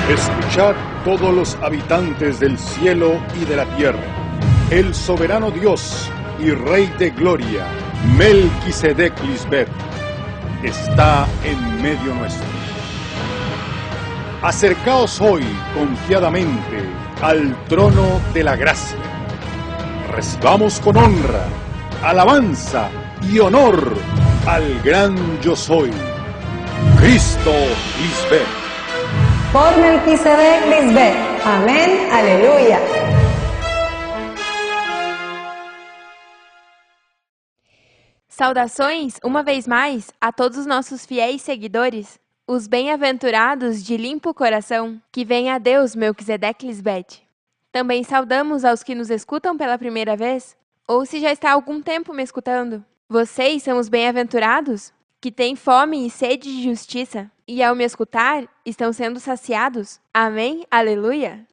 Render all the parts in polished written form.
Escuchad todos los habitantes del cielo y de la tierra. El soberano Dios y Rey de gloria, Melquisedec Lisbeth, está en medio nuestro. Acercaos hoy confiadamente al trono de la gracia. Recibamos con honra, alabanza y honor al gran yo soy, Cristo Lisbeth. Por Melquisedec Lisbeth. Amém. Aleluia. Saudações, uma vez mais, a todos os nossos fiéis seguidores, os bem-aventurados de limpo coração, que vem a Deus Melquisedec Lisbeth. Também saudamos aos que nos escutam pela primeira vez, ou se já está há algum tempo me escutando. Vocês são os bem-aventurados, que têm fome e sede de justiça, e ao me escutar, estão sendo saciados. Amém? Aleluia!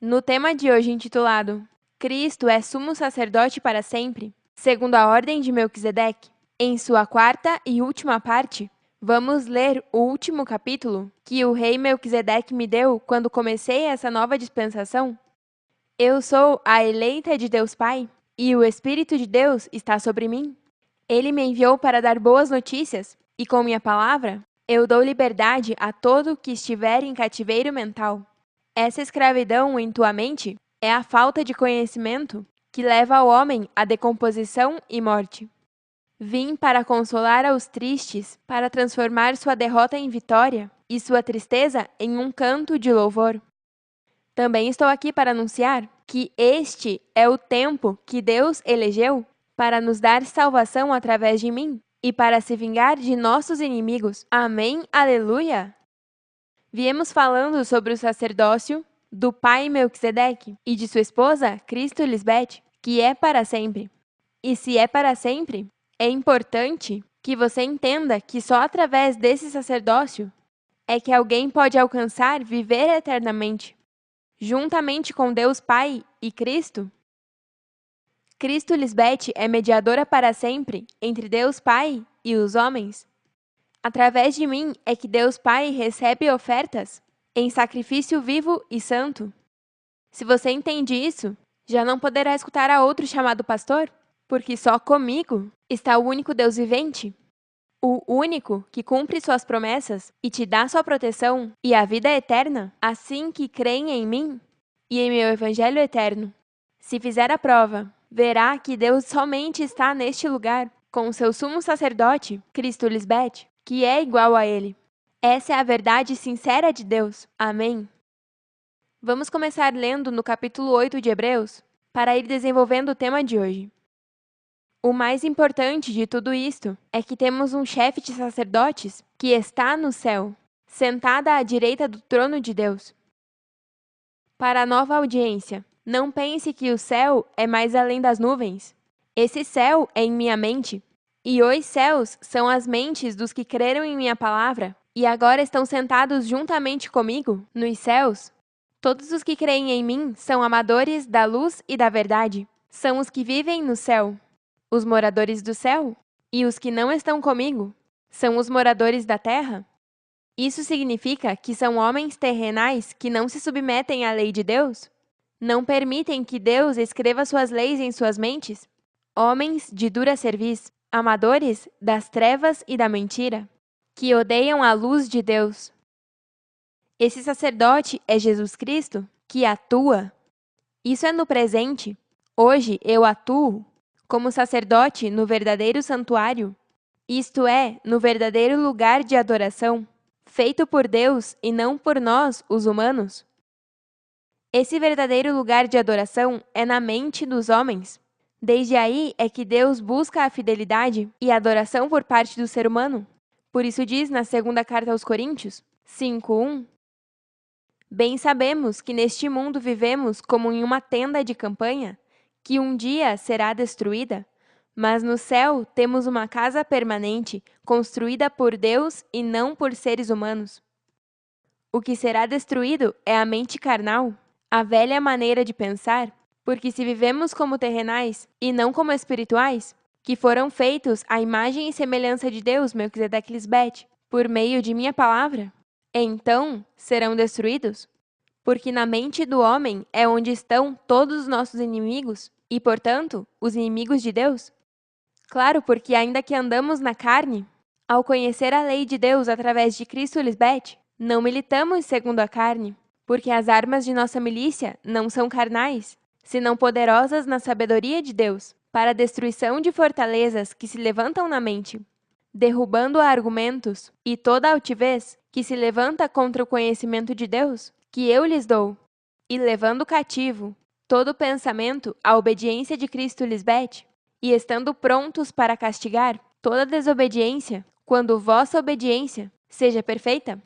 No tema de hoje intitulado Cristo é sumo sacerdote para sempre, segundo a ordem de Melquisedeque, em sua quarta e última parte, vamos ler o último capítulo que o rei Melquisedeque me deu quando comecei essa nova dispensação. Eu sou a eleita de Deus Pai, e o Espírito de Deus está sobre mim. Ele me enviou para dar boas notícias, e com minha palavra, eu dou liberdade a todo que estiver em cativeiro mental. Essa escravidão em tua mente é a falta de conhecimento que leva o homem à decomposição e morte. Vim para consolar aos tristes, para transformar sua derrota em vitória e sua tristeza em um canto de louvor. Também estou aqui para anunciar que este é o tempo que Deus elegeu para nos dar salvação através de mim e para se vingar de nossos inimigos. Amém? Aleluia! Viemos falando sobre o sacerdócio do pai Melquisedeque e de sua esposa, Cristo Lisbeth, que é para sempre. E se é para sempre, é importante que você entenda que só através desse sacerdócio é que alguém pode alcançar viver eternamente, juntamente com Deus Pai e Cristo. Cristo Lisbeth é mediadora para sempre entre Deus Pai e os homens. Através de mim é que Deus Pai recebe ofertas em sacrifício vivo e santo. Se você entende isso, já não poderá escutar a outro chamado pastor, porque só comigo está o único Deus vivente, o único que cumpre suas promessas e te dá sua proteção e a vida eterna, assim que creem em mim e em meu evangelho eterno. Se fizer a prova, verá que Deus somente está neste lugar, com o seu sumo sacerdote, Cristo Lisbeth, que é igual a ele. Essa é a verdade sincera de Deus. Amém. Vamos começar lendo no capítulo 8 de Hebreus, para ir desenvolvendo o tema de hoje. O mais importante de tudo isto é que temos um chefe de sacerdotes que está no céu, sentada à direita do trono de Deus. Para a nova audiência, não pense que o céu é mais além das nuvens. Esse céu é em minha mente, e os céus são as mentes dos que creram em minha palavra e agora estão sentados juntamente comigo nos céus. Todos os que creem em mim são amadores da luz e da verdade. São os que vivem no céu, os moradores do céu, e os que não estão comigo são os moradores da terra. Isso significa que são homens terrenais que não se submetem à lei de Deus? Não permitem que Deus escreva suas leis em suas mentes? Homens de dura cerviz, amadores das trevas e da mentira, que odeiam a luz de Deus. Esse sacerdote é Jesus Cristo, que atua. Isso é no presente. Hoje eu atuo como sacerdote no verdadeiro santuário, isto é, no verdadeiro lugar de adoração, feito por Deus e não por nós, os humanos. Esse verdadeiro lugar de adoração é na mente dos homens. Desde aí é que Deus busca a fidelidade e a adoração por parte do ser humano. Por isso diz na segunda carta aos Coríntios, 5:1, bem sabemos que neste mundo vivemos como em uma tenda de campanha, que um dia será destruída, mas no céu temos uma casa permanente, construída por Deus e não por seres humanos. O que será destruído é a mente carnal, a velha maneira de pensar, porque se vivemos como terrenais e não como espirituais, que foram feitos à imagem e semelhança de Deus, Melquisedec Lisbeth, por meio de minha palavra, Então serão destruídos? Porque na mente do homem é onde estão todos os nossos inimigos, e, portanto, os inimigos de Deus? Claro, porque ainda que andamos na carne, ao conhecer a lei de Deus através de Cristo Lisbeth, não militamos segundo a carne, porque as armas de nossa milícia não são carnais, senão poderosas na sabedoria de Deus, para a destruição de fortalezas que se levantam na mente, derrubando argumentos e toda altivez que se levanta contra o conhecimento de Deus, que eu lhes dou, e levando cativo todo pensamento à obediência de Cristo Lisbeth, e estando prontos para castigar toda desobediência, quando vossa obediência seja perfeita.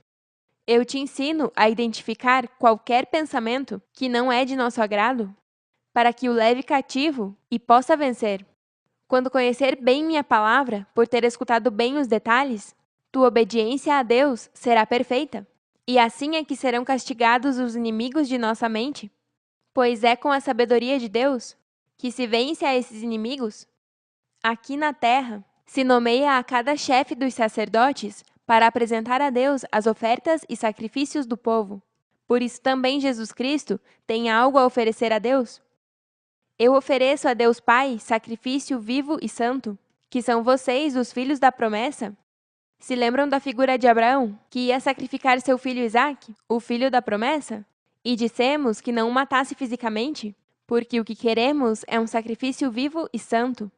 Eu te ensino a identificar qualquer pensamento que não é de nosso agrado, para que o leve cativo e possa vencer. Quando conhecer bem minha palavra, por ter escutado bem os detalhes, tua obediência a Deus será perfeita. E assim é que serão castigados os inimigos de nossa mente. Pois é com a sabedoria de Deus que se vence a esses inimigos. Aqui na terra, se nomeia a cada chefe dos sacerdotes para apresentar a Deus as ofertas e sacrifícios do povo. Por isso também Jesus Cristo tem algo a oferecer a Deus. Eu ofereço a Deus Pai sacrifício vivo e santo, que são vocês, os filhos da promessa. Se lembram da figura de Abraão, que ia sacrificar seu filho Isaque, o filho da promessa? E dissemos que não o matasse fisicamente, porque o que queremos é um sacrifício vivo e santo.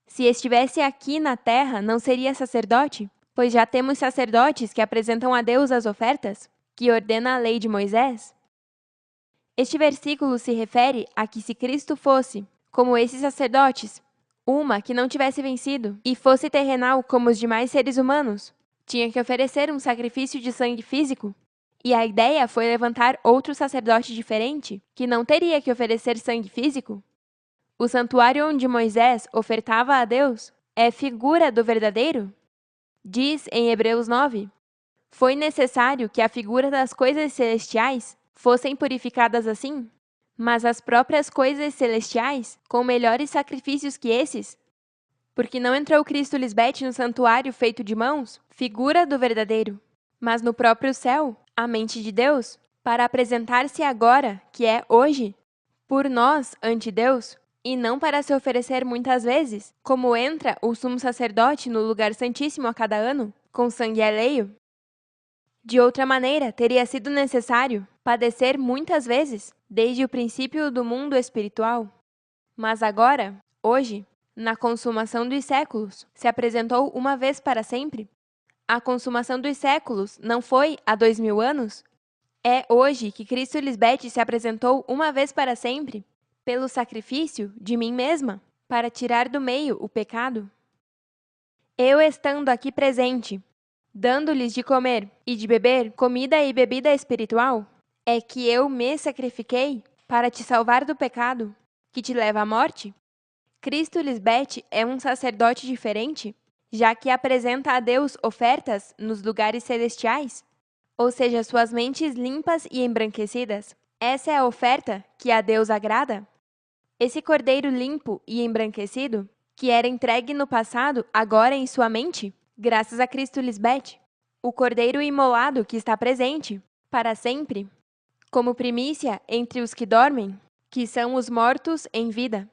Se estivesse aqui na terra, não seria sacerdote, pois já temos sacerdotes que apresentam a Deus as ofertas, que ordena a lei de Moisés. Este versículo se refere a que se Cristo fosse, como esses sacerdotes, uma que não tivesse vencido e fosse terrenal como os demais seres humanos, tinha que oferecer um sacrifício de sangue físico. E a ideia foi levantar outro sacerdote diferente, que não teria que oferecer sangue físico. O santuário onde Moisés ofertava a Deus é figura do verdadeiro? Diz em Hebreus 9: foi necessário que a figura das coisas celestiais fossem purificadas assim, mas as próprias coisas celestiais com melhores sacrifícios que esses? Porque não entrou Cristo Lisbeth no santuário feito de mãos, figura do verdadeiro, mas no próprio céu, a mente de Deus, para apresentar-se agora, que é hoje, por nós ante Deus, e não para se oferecer muitas vezes, como entra o sumo sacerdote no lugar santíssimo a cada ano, com sangue alheio. De outra maneira, teria sido necessário padecer muitas vezes, desde o princípio do mundo espiritual. Mas agora, hoje, na consumação dos séculos, se apresentou uma vez para sempre. A consumação dos séculos não foi há 2000 anos? É hoje que Cristo Lisbeth se apresentou uma vez para sempre, pelo sacrifício de mim mesma, para tirar do meio o pecado. Eu estando aqui presente, dando-lhes de comer e de beber comida e bebida espiritual, é que eu me sacrifiquei para te salvar do pecado, que te leva à morte? Cristo Lisbeth é um sacerdote diferente, já que apresenta a Deus ofertas nos lugares celestiais, ou seja, suas mentes limpas e embranquecidas. Essa é a oferta que a Deus agrada? Esse cordeiro limpo e embranquecido, que era entregue no passado, agora em sua mente, graças a Cristo Lisbeth, o cordeiro imolado que está presente, para sempre, como primícia entre os que dormem, que são os mortos em vida.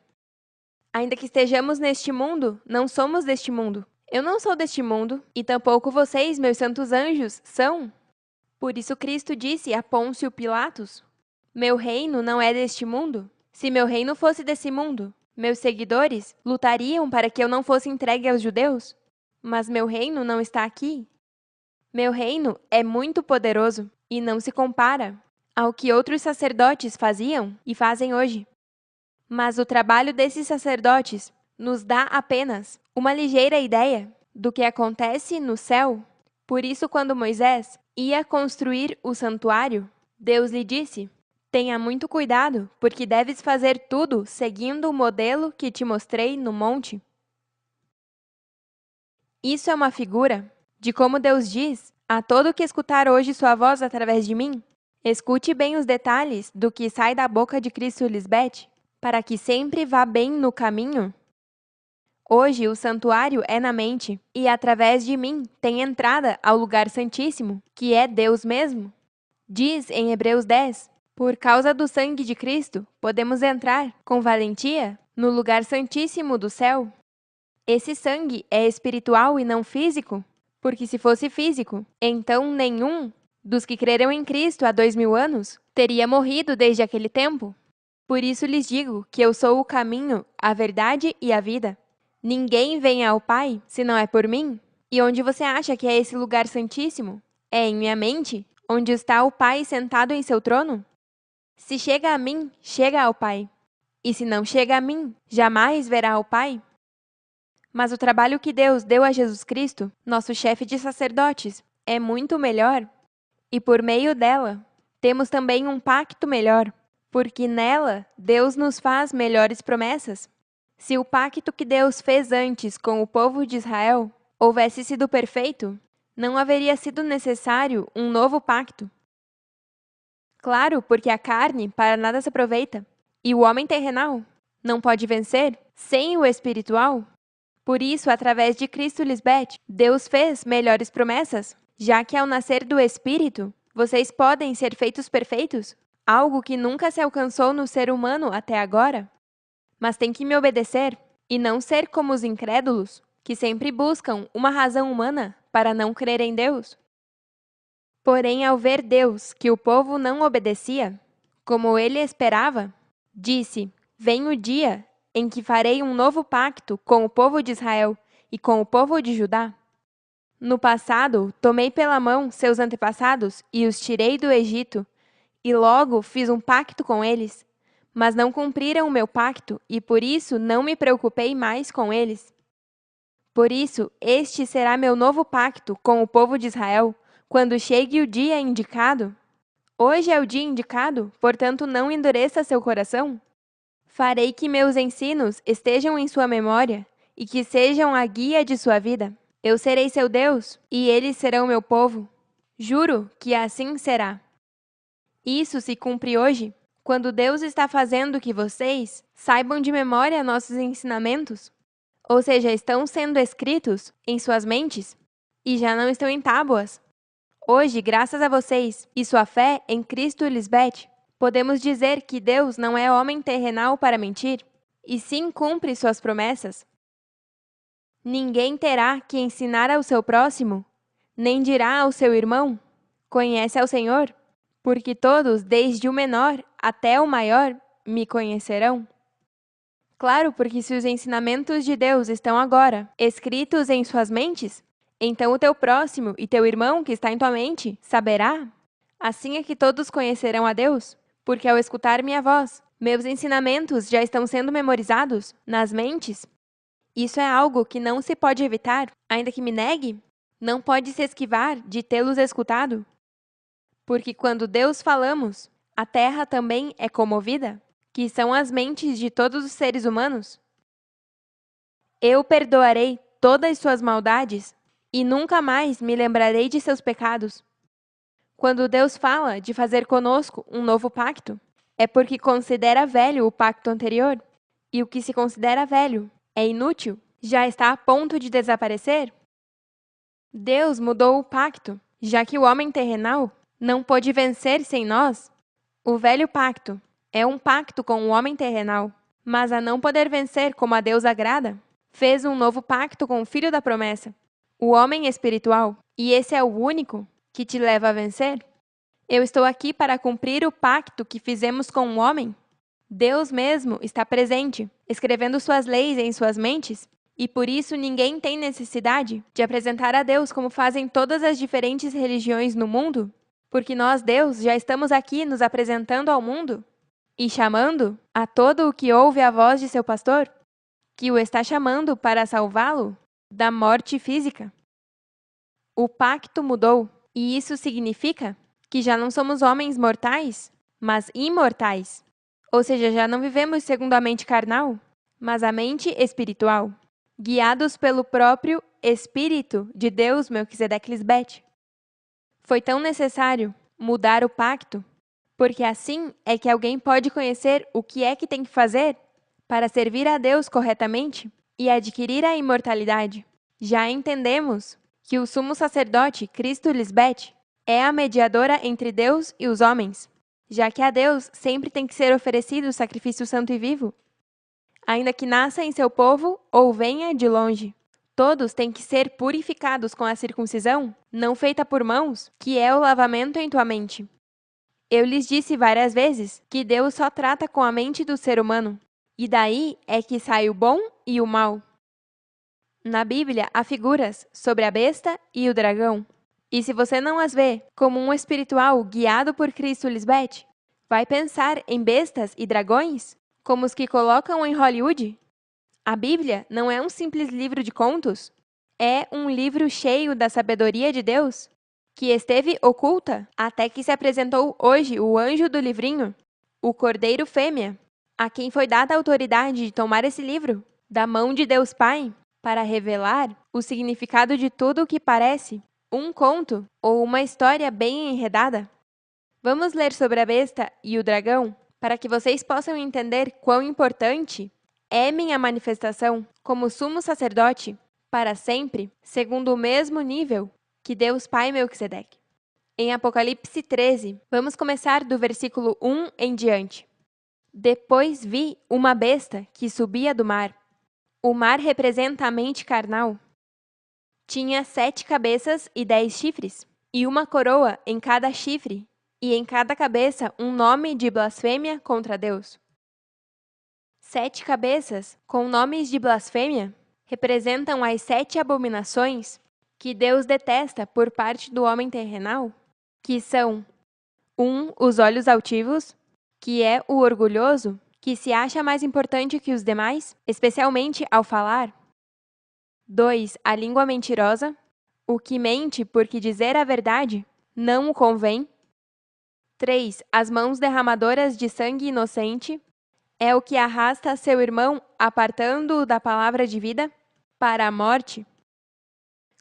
Ainda que estejamos neste mundo, não somos deste mundo. Eu não sou deste mundo, e tampouco vocês, meus santos anjos, são. Por isso Cristo disse a Pôncio Pilatos: meu reino não é deste mundo. Se meu reino fosse desse mundo, meus seguidores lutariam para que eu não fosse entregue aos judeus. Mas meu reino não está aqui. Meu reino é muito poderoso e não se compara ao que outros sacerdotes faziam e fazem hoje. Mas o trabalho desses sacerdotes nos dá apenas uma ligeira ideia do que acontece no céu. Por isso, quando Moisés ia construir o santuário, Deus lhe disse: tenha muito cuidado, porque deves fazer tudo seguindo o modelo que te mostrei no monte. Isso é uma figura de como Deus diz a todo que escutar hoje sua voz através de mim: escute bem os detalhes do que sai da boca de Cristo Lisbeth, para que sempre vá bem no caminho. Hoje o santuário é na mente, e através de mim tem entrada ao lugar santíssimo, que é Deus mesmo. Diz em Hebreus 10, por causa do sangue de Cristo, podemos entrar, com valentia, no lugar santíssimo do céu. Esse sangue é espiritual e não físico, porque se fosse físico, então nenhum dos que creram em Cristo há 2000 anos teria morrido desde aquele tempo. Por isso lhes digo que eu sou o caminho, a verdade e a vida. Ninguém vem ao Pai se não é por mim. E onde você acha que é esse lugar santíssimo? É em minha mente, onde está o Pai sentado em seu trono? Se chega a mim, chega ao Pai. E se não chega a mim, jamais verá o Pai. Mas o trabalho que Deus deu a Jesus Cristo, nosso chefe de sacerdotes, é muito melhor. E por meio dela, temos também um pacto melhor, porque nela Deus nos faz melhores promessas. Se o pacto que Deus fez antes com o povo de Israel houvesse sido perfeito, não haveria sido necessário um novo pacto. Claro, porque a carne para nada se aproveita, e o homem terrenal não pode vencer sem o espiritual. Por isso, através de Cristo Lisbeth, Deus fez melhores promessas, já que ao nascer do Espírito, vocês podem ser feitos perfeitos, algo que nunca se alcançou no ser humano até agora. Mas tem que me obedecer e não ser como os incrédulos, que sempre buscam uma razão humana para não crer em Deus. Porém, ao ver Deus que o povo não obedecia, como ele esperava, disse: Vem o dia em que farei um novo pacto com o povo de Israel e com o povo de Judá. No passado, tomei pela mão seus antepassados e os tirei do Egito, e logo fiz um pacto com eles, mas não cumpriram o meu pacto, e por isso não me preocupei mais com eles. Por isso, este será meu novo pacto com o povo de Israel, quando chegue o dia indicado. Hoje é o dia indicado, portanto não endureça seu coração. Farei que meus ensinos estejam em sua memória e que sejam a guia de sua vida. Eu serei seu Deus e eles serão meu povo. Juro que assim será. Isso se cumpre hoje, quando Deus está fazendo que vocês saibam de memória nossos ensinamentos, ou seja, estão sendo escritos em suas mentes e já não estão em tábuas. Hoje, graças a vocês e sua fé em Cristo Lisbeth, podemos dizer que Deus não é homem terrenal para mentir, e sim cumpre suas promessas. Ninguém terá que ensinar ao seu próximo, nem dirá ao seu irmão: Conhece ao Senhor? Porque todos, desde o menor até o maior, me conhecerão. Claro, porque se os ensinamentos de Deus estão agora escritos em suas mentes, então o teu próximo e teu irmão que está em tua mente saberá. Assim é que todos conhecerão a Deus, porque ao escutar minha voz, meus ensinamentos já estão sendo memorizados nas mentes. Isso é algo que não se pode evitar, ainda que me negue. Não pode se esquivar de tê-los escutado. Porque quando Deus falamos, a terra também é comovida, que são as mentes de todos os seres humanos. Eu perdoarei todas suas maldades e nunca mais me lembrarei de seus pecados. Quando Deus fala de fazer conosco um novo pacto, é porque considera velho o pacto anterior, e o que se considera velho é inútil, já está a ponto de desaparecer. Deus mudou o pacto, já que o homem terrenal não pôde vencer sem nós. O velho pacto é um pacto com o homem terrenal, mas a não poder vencer como a Deus agrada, fez um novo pacto com o Filho da promessa, o homem espiritual, e esse é o único que te leva a vencer. Eu estou aqui para cumprir o pacto que fizemos com o homem. Deus mesmo está presente, escrevendo suas leis em suas mentes, e por isso ninguém tem necessidade de apresentar a Deus como fazem todas as diferentes religiões no mundo, porque nós, Deus, já estamos aqui nos apresentando ao mundo e chamando a todo o que ouve a voz de seu pastor, que o está chamando para salvá-lo da morte física. O pacto mudou, e isso significa que já não somos homens mortais, mas imortais. Ou seja, já não vivemos segundo a mente carnal, mas a mente espiritual, guiados pelo próprio Espírito de Deus, Melquisedeque Lisbeth. Foi tão necessário mudar o pacto, porque assim é que alguém pode conhecer o que é que tem que fazer para servir a Deus corretamente e adquirir a imortalidade. Já entendemos que o sumo sacerdote, Cristo Lisbete, é a mediadora entre Deus e os homens, já que a Deus sempre tem que ser oferecido o sacrifício santo e vivo, ainda que nasça em seu povo ou venha de longe. Todos têm que ser purificados com a circuncisão, não feita por mãos, que é o lavamento em tua mente. Eu lhes disse várias vezes que Deus só trata com a mente do ser humano, e daí é que sai o bom e o mal. Na Bíblia há figuras sobre a besta e o dragão. E se você não as vê como um espiritual guiado por Cristo Lisbete, vai pensar em bestas e dragões como os que colocam em Hollywood? A Bíblia não é um simples livro de contos, é um livro cheio da sabedoria de Deus, que esteve oculta até que se apresentou hoje o anjo do livrinho, o Cordeiro Fêmea, a quem foi dada a autoridade de tomar esse livro da mão de Deus Pai para revelar o significado de tudo o que parece um conto ou uma história bem enredada. Vamos ler sobre a besta e o dragão para que vocês possam entender quão importante é minha manifestação como sumo sacerdote para sempre, segundo o mesmo nível que Deus Pai Melquisedeque. Em Apocalipse 13, vamos começar do versículo 1 em diante. Depois vi uma besta que subia do mar. O mar representa a mente carnal. Tinha 7 cabeças e 10 chifres, e uma coroa em cada chifre, e em cada cabeça um nome de blasfêmia contra Deus. 7 cabeças com nomes de blasfêmia representam as 7 abominações que Deus detesta por parte do homem terrenal, que são 1. Os olhos altivos, que é o orgulhoso, que se acha mais importante que os demais, especialmente ao falar. 2. A língua mentirosa, o que mente porque dizer a verdade não o convém. 3. As mãos derramadoras de sangue inocente, é o que arrasta seu irmão apartando-o da palavra de vida para a morte.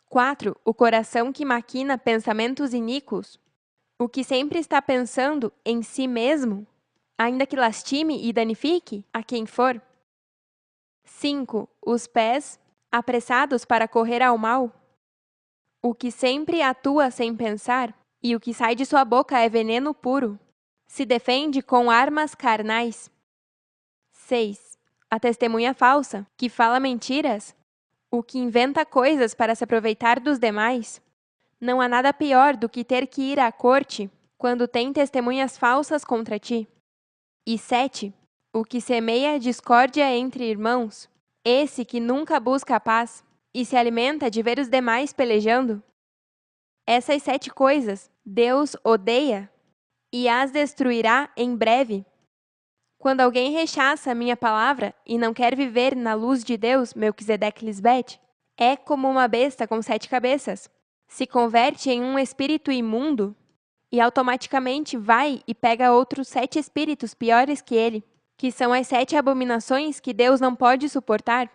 4. O coração que maquina pensamentos iníquos, o que sempre está pensando em si mesmo, ainda que lastime e danifique a quem for. 5. Os pés apressados para correr ao mal, o que sempre atua sem pensar, e o que sai de sua boca é veneno puro, se defende com armas carnais. 6. A testemunha falsa, que fala mentiras, o que inventa coisas para se aproveitar dos demais. Não há nada pior do que ter que ir à corte quando tem testemunhas falsas contra ti. E 7. O que semeia discórdia entre irmãos, esse que nunca busca a paz e se alimenta de ver os demais pelejando. Essas 7 coisas Deus odeia e as destruirá em breve. Quando alguém rechaça a minha palavra e não quer viver na luz de Deus, Melquisedeque Lisbete, é como uma besta com 7 cabeças. Se converte em um espírito imundo e automaticamente vai e pega outros 7 espíritos piores que ele, que são as 7 abominações que Deus não pode suportar.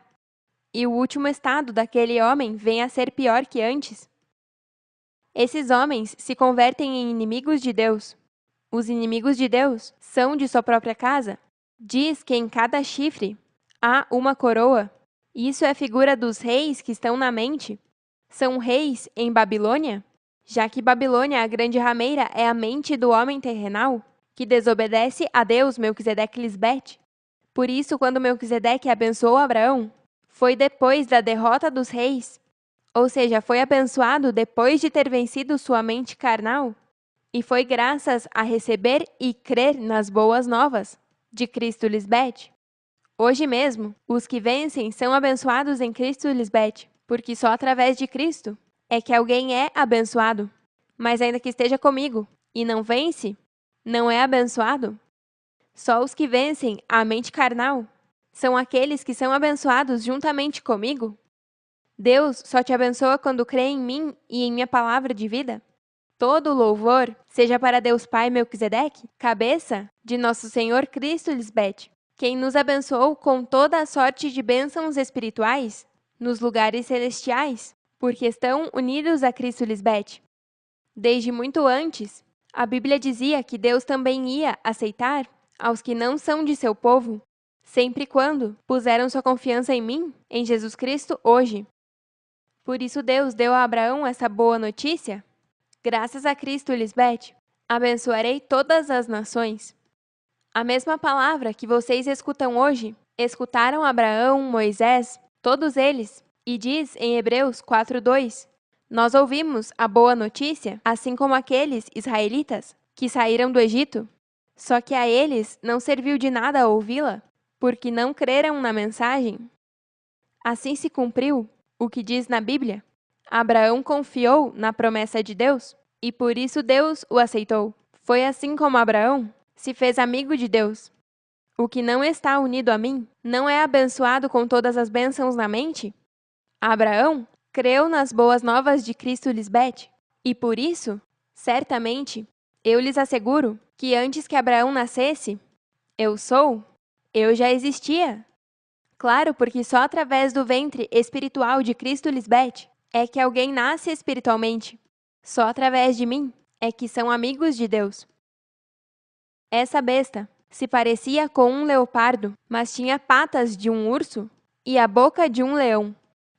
E o último estado daquele homem vem a ser pior que antes. Esses homens se convertem em inimigos de Deus. Os inimigos de Deus são de sua própria casa. Diz que em cada chifre há uma coroa. Isso é figura dos reis que estão na mente. São reis em Babilônia, já que Babilônia, a grande rameira, é a mente do homem terrenal, que desobedece a Deus, Melquisedeque Lisbete. Por isso, quando Melquisedeque abençoou Abraão, foi depois da derrota dos reis, ou seja, foi abençoado depois de ter vencido sua mente carnal. E foi graças a receber e crer nas boas novas de Cristo Lisbete. Hoje mesmo, os que vencem são abençoados em Cristo Lisbete, porque só através de Cristo é que alguém é abençoado. Mas ainda que esteja comigo e não vence, não é abençoado. Só os que vencem a mente carnal são aqueles que são abençoados juntamente comigo. Deus só te abençoa quando crê em mim e em minha palavra de vida. Todo louvor seja para Deus Pai Melquisedeque, cabeça de nosso Senhor Cristo Lisbete, quem nos abençoou com toda a sorte de bênçãos espirituais nos lugares celestiais, porque estão unidos a Cristo Lisbete. Desde muito antes, a Bíblia dizia que Deus também ia aceitar aos que não são de seu povo, sempre quando puseram sua confiança em mim, em Jesus Cristo, hoje. Por isso Deus deu a Abraão essa boa notícia. Graças a Cristo, Lisbeth, abençoarei todas as nações. A mesma palavra que vocês escutam hoje, escutaram Abraão, Moisés, todos eles, e diz em Hebreus 4:2, nós ouvimos a boa notícia, assim como aqueles israelitas que saíram do Egito. Só que a eles não serviu de nada ouvi-la, porque não creram na mensagem. Assim se cumpriu o que diz na Bíblia. Abraão confiou na promessa de Deus, e por isso Deus o aceitou. Foi assim como Abraão se fez amigo de Deus. O que não está unido a mim não é abençoado com todas as bênçãos na mente? Abraão creu nas boas novas de Cristo, Lisbeth, e por isso, certamente, eu lhes asseguro que antes que Abraão nascesse, eu já existia. Claro, porque só através do ventre espiritual de Cristo, Lisbeth, é que alguém nasce espiritualmente. Só através de mim é que são amigos de Deus. Essa besta se parecia com um leopardo, mas tinha patas de um urso e a boca de um leão.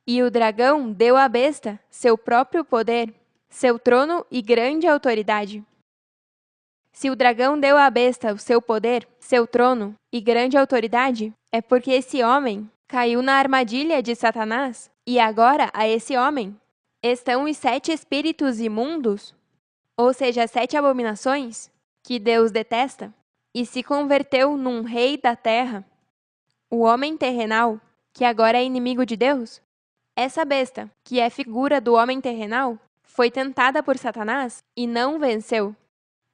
E o dragão deu à besta seu próprio poder, seu trono e grande autoridade. Se o dragão deu à besta o seu poder, seu trono e grande autoridade, é porque esse homem caiu na armadilha de Satanás, e agora a esse homem estão os 7 espíritos imundos, ou seja, as 7 abominações, que Deus detesta, e se converteu num rei da terra. O homem terrenal, que agora é inimigo de Deus, essa besta, que é figura do homem terrenal, foi tentada por Satanás e não venceu.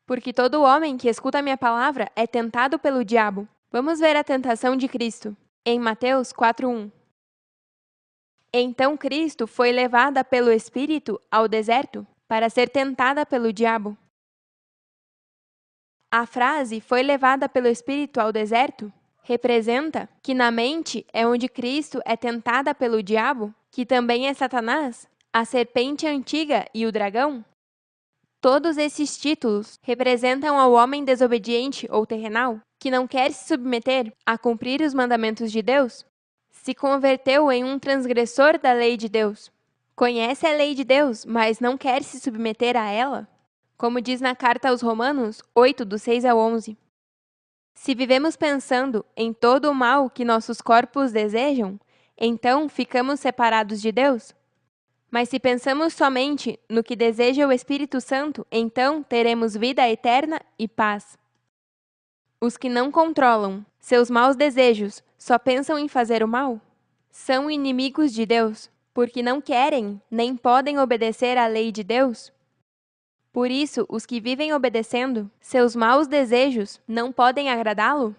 Porque todo homem que escuta a minha palavra é tentado pelo diabo. Vamos ver a tentação de Cristo, em Mateus 4:1. Então Cristo foi levada pelo Espírito ao deserto para ser tentada pelo diabo. A frase "foi levada pelo Espírito ao deserto" representa que na mente é onde Cristo é tentada pelo diabo, que também é Satanás, a serpente antiga e o dragão. Todos esses títulos representam ao homem desobediente ou terrenal, que não quer se submeter a cumprir os mandamentos de Deus, se converteu em um transgressor da lei de Deus. Conhece a lei de Deus, mas não quer se submeter a ela, como diz na carta aos Romanos 8, do 6 ao 11. Se vivemos pensando em todo o mal que nossos corpos desejam, então ficamos separados de Deus. Mas se pensamos somente no que deseja o Espírito Santo, então teremos vida eterna e paz. Os que não controlam seus maus desejos, só pensam em fazer o mal, são inimigos de Deus, porque não querem nem podem obedecer à lei de Deus. Por isso, os que vivem obedecendo seus maus desejos não podem agradá-lo.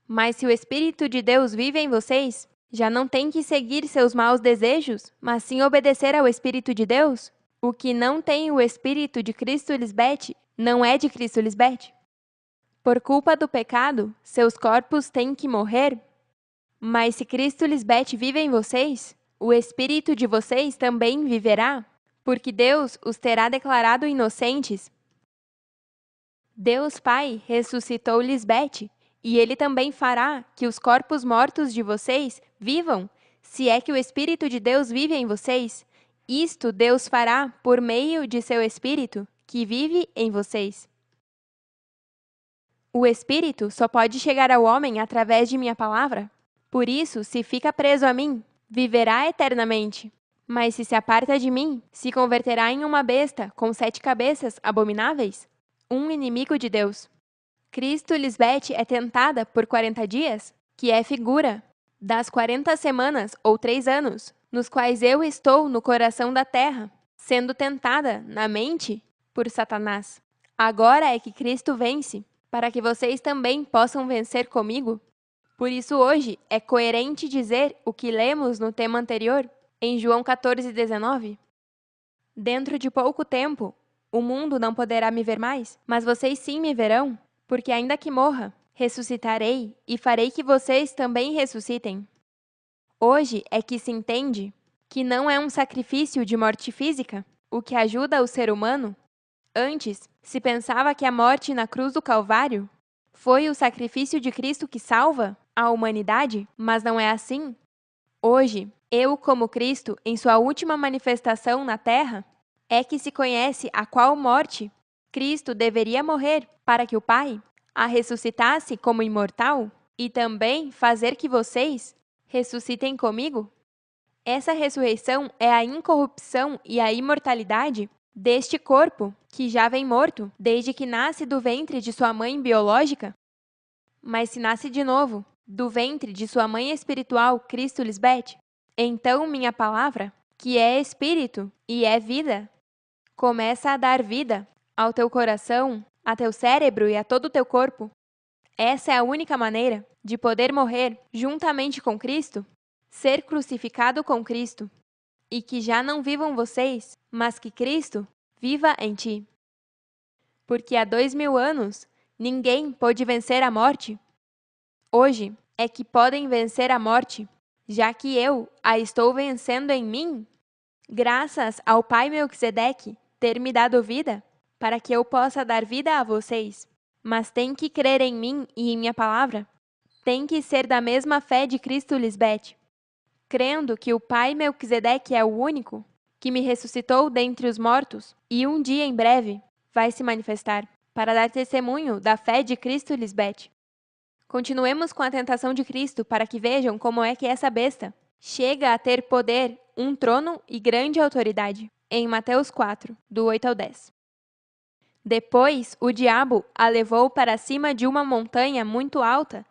Mas se o Espírito de Deus vive em vocês, já não tem que seguir seus maus desejos, mas sim obedecer ao Espírito de Deus. O que não tem o Espírito de Cristo, Lisbeth, não é de Cristo, Lisbeth. Por culpa do pecado, seus corpos têm que morrer. Mas se Cristo, Lisbeth, vive em vocês, o Espírito de vocês também viverá, porque Deus os terá declarado inocentes. Deus Pai ressuscitou Lisbeth, e Ele também fará que os corpos mortos de vocês vivam, se é que o Espírito de Deus vive em vocês. Isto Deus fará por meio de seu Espírito, que vive em vocês. O Espírito só pode chegar ao homem através de minha palavra. Por isso, se fica preso a mim, viverá eternamente. Mas se aparta de mim, se converterá em uma besta com 7 cabeças abomináveis, um inimigo de Deus. Cristo, Lisbeth, é tentada por 40 dias, que é figura das 40 semanas ou 3 anos, nos quais eu estou no coração da terra, sendo tentada na mente por Satanás. Agora é que Cristo vence, para que vocês também possam vencer comigo. Por isso hoje é coerente dizer o que lemos no tema anterior, em João 14:19. Dentro de pouco tempo, o mundo não poderá me ver mais, mas vocês sim me verão, porque ainda que morra, ressuscitarei e farei que vocês também ressuscitem. Hoje é que se entende que não é um sacrifício de morte física o que ajuda o ser humano. Antes, se pensava que a morte na cruz do Calvário foi o sacrifício de Cristo que salva. à humanidade, mas não é assim. Hoje, eu, como Cristo, em sua última manifestação na Terra, é que se conhece a qual morte Cristo deveria morrer para que o Pai a ressuscitasse como imortal e também fazer que vocês ressuscitem comigo. Essa ressurreição é a incorrupção e a imortalidade deste corpo que já vem morto desde que nasce do ventre de sua mãe biológica. Mas se nasce de novo do ventre de sua mãe espiritual, Cristo Lisbeth, então minha palavra, que é espírito e é vida, começa a dar vida ao teu coração, a teu cérebro e a todo o teu corpo. Essa é a única maneira de poder morrer juntamente com Cristo, ser crucificado com Cristo, e que já não vivam vocês, mas que Cristo viva em ti. Porque há 2000 anos ninguém pôde vencer a morte. Hoje é que podem vencer a morte, já que eu a estou vencendo em mim, graças ao Pai Melquisedeque ter me dado vida, para que eu possa dar vida a vocês. Mas tem que crer em mim e em minha palavra. Tem que ser da mesma fé de Cristo Lisbeth, crendo que o Pai Melquisedeque é o único que me ressuscitou dentre os mortos e um dia em breve vai se manifestar para dar testemunho da fé de Cristo Lisbeth. Continuemos com a tentação de Cristo para que vejam como é que essa besta chega a ter poder, um trono e grande autoridade. Em Mateus 4, do 8 ao 10. Depois, o diabo a levou para cima de uma montanha muito alta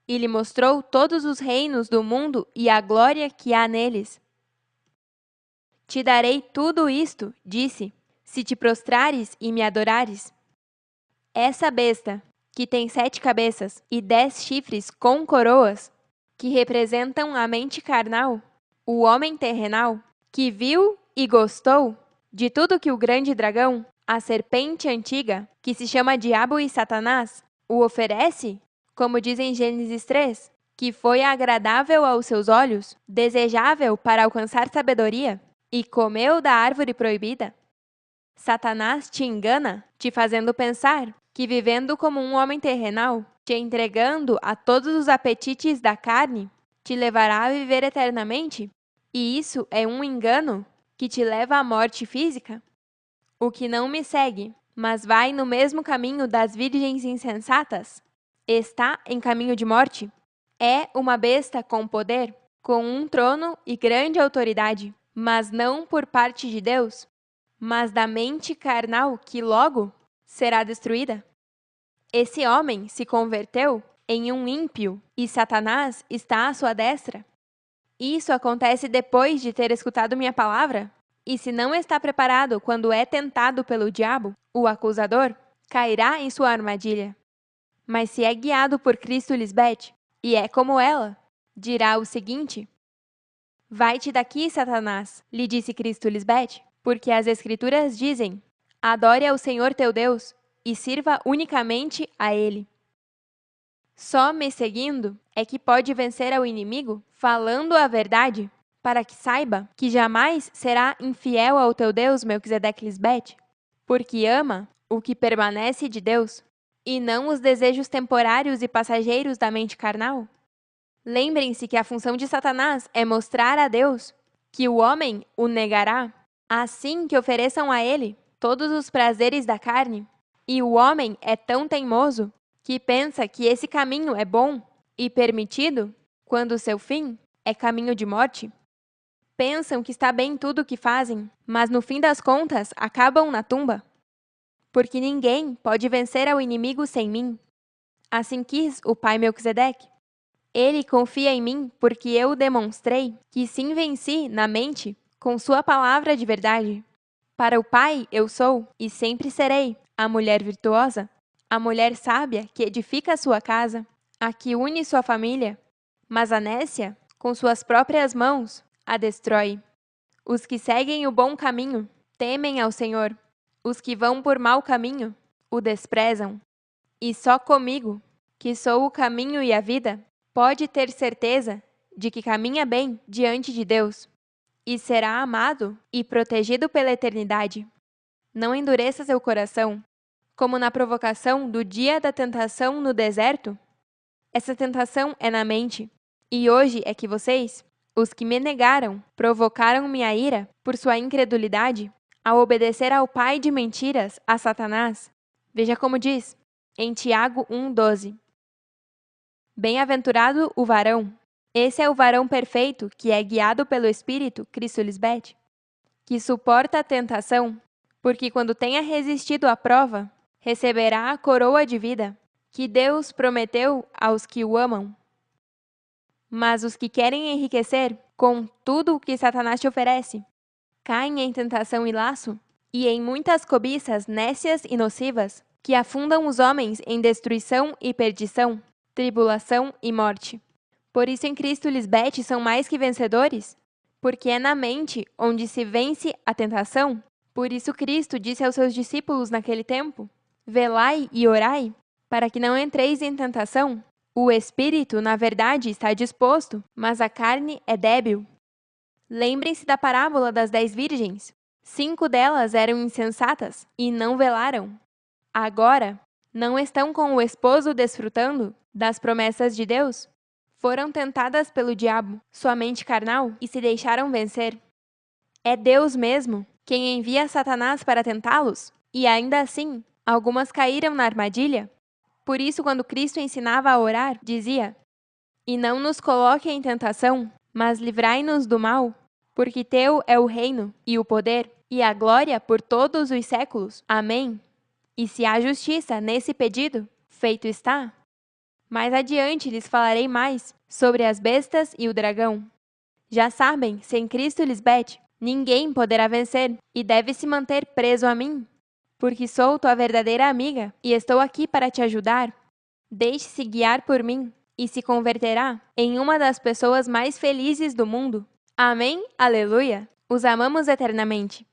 e lhe mostrou todos os reinos do mundo e a glória que há neles. Te darei tudo isto, disse, se te prostrares e me adorares. Essa besta, que tem 7 cabeças e 10 chifres com coroas, que representam a mente carnal, o homem terrenal, que viu e gostou de tudo que o grande dragão, a serpente antiga, que se chama Diabo e Satanás, o oferece, como diz em Gênesis 3, que foi agradável aos seus olhos, desejável para alcançar sabedoria, e comeu da árvore proibida. Satanás te engana, te fazendo pensar que vivendo como um homem terrenal, te entregando a todos os apetites da carne, te levará a viver eternamente? E isso é um engano que te leva à morte física? O que não me segue, mas vai no mesmo caminho das virgens insensatas, está em caminho de morte? É uma besta com poder, com um trono e grande autoridade, mas não por parte de Deus, mas da mente carnal que logo será destruída. Esse homem se converteu em um ímpio e Satanás está à sua destra. Isso acontece depois de ter escutado minha palavra? E se não está preparado quando é tentado pelo diabo, o acusador, cairá em sua armadilha. Mas se é guiado por Cristo Lisbeth, e é como ela, dirá o seguinte: Vai-te daqui, Satanás, lhe disse Cristo Lisbeth, porque as Escrituras dizem: Adore ao Senhor teu Deus e sirva unicamente a Ele. Só me seguindo é que pode vencer ao inimigo, falando a verdade, para que saiba que jamais será infiel ao teu Deus, Melquisedeque Lisbeth, porque ama o que permanece de Deus, e não os desejos temporários e passageiros da mente carnal. Lembrem-se que a função de Satanás é mostrar a Deus que o homem o negará, assim que ofereçam a ele todos os prazeres da carne, e o homem é tão teimoso que pensa que esse caminho é bom e permitido, quando seu fim é caminho de morte. Pensam que está bem tudo o que fazem, mas no fim das contas acabam na tumba. Porque ninguém pode vencer ao inimigo sem mim. Assim quis o Pai Melquisedeque. Ele confia em mim porque eu demonstrei que sim venci na mente com sua palavra de verdade. Para o Pai eu sou e sempre serei a mulher virtuosa, a mulher sábia que edifica a sua casa, a que une sua família, mas a nécia, com suas próprias mãos, a destrói. Os que seguem o bom caminho temem ao Senhor, os que vão por mau caminho o desprezam. E só comigo, que sou o caminho e a vida, pode ter certeza de que caminha bem diante de Deus e será amado e protegido pela eternidade. Não endureça seu coração, como na provocação do dia da tentação no deserto. Essa tentação é na mente. E hoje é que vocês, os que me negaram, provocaram minha ira por sua incredulidade, ao obedecer ao pai de mentiras, a Satanás. Veja como diz, em Tiago 1,12. Bem-aventurado o varão. Esse é o varão perfeito que é guiado pelo Espírito, Cristo Lisbeth, que suporta a tentação, porque quando tenha resistido à prova, receberá a coroa de vida que Deus prometeu aos que o amam. Mas os que querem enriquecer com tudo o que Satanás te oferece, caem em tentação e laço, e em muitas cobiças nécias e nocivas, que afundam os homens em destruição e perdição, tribulação e morte. Por isso em Cristo Lisbeth são mais que vencedores, porque é na mente onde se vence a tentação. Por isso Cristo disse aos seus discípulos naquele tempo: velai e orai, para que não entreis em tentação. O espírito, na verdade, está disposto, mas a carne é débil. Lembrem-se da parábola das 10 virgens. 5 delas eram insensatas e não velaram. Agora, não estão com o esposo desfrutando das promessas de Deus? Foram tentadas pelo diabo, sua mente carnal, e se deixaram vencer. É Deus mesmo quem envia Satanás para tentá-los, e ainda assim, algumas caíram na armadilha. Por isso, quando Cristo ensinava a orar, dizia: e não nos coloque em tentação, mas livrai-nos do mal, porque teu é o reino, e o poder, e a glória por todos os séculos. Amém. E se há justiça nesse pedido, feito está. Mais adiante lhes falarei mais sobre as bestas e o dragão. Já sabem, sem Cristo Lisbeth, ninguém poderá vencer e deve se manter preso a mim, porque sou tua verdadeira amiga e estou aqui para te ajudar. Deixe-se guiar por mim e se converterá em uma das pessoas mais felizes do mundo. Amém? Aleluia! Os amamos eternamente.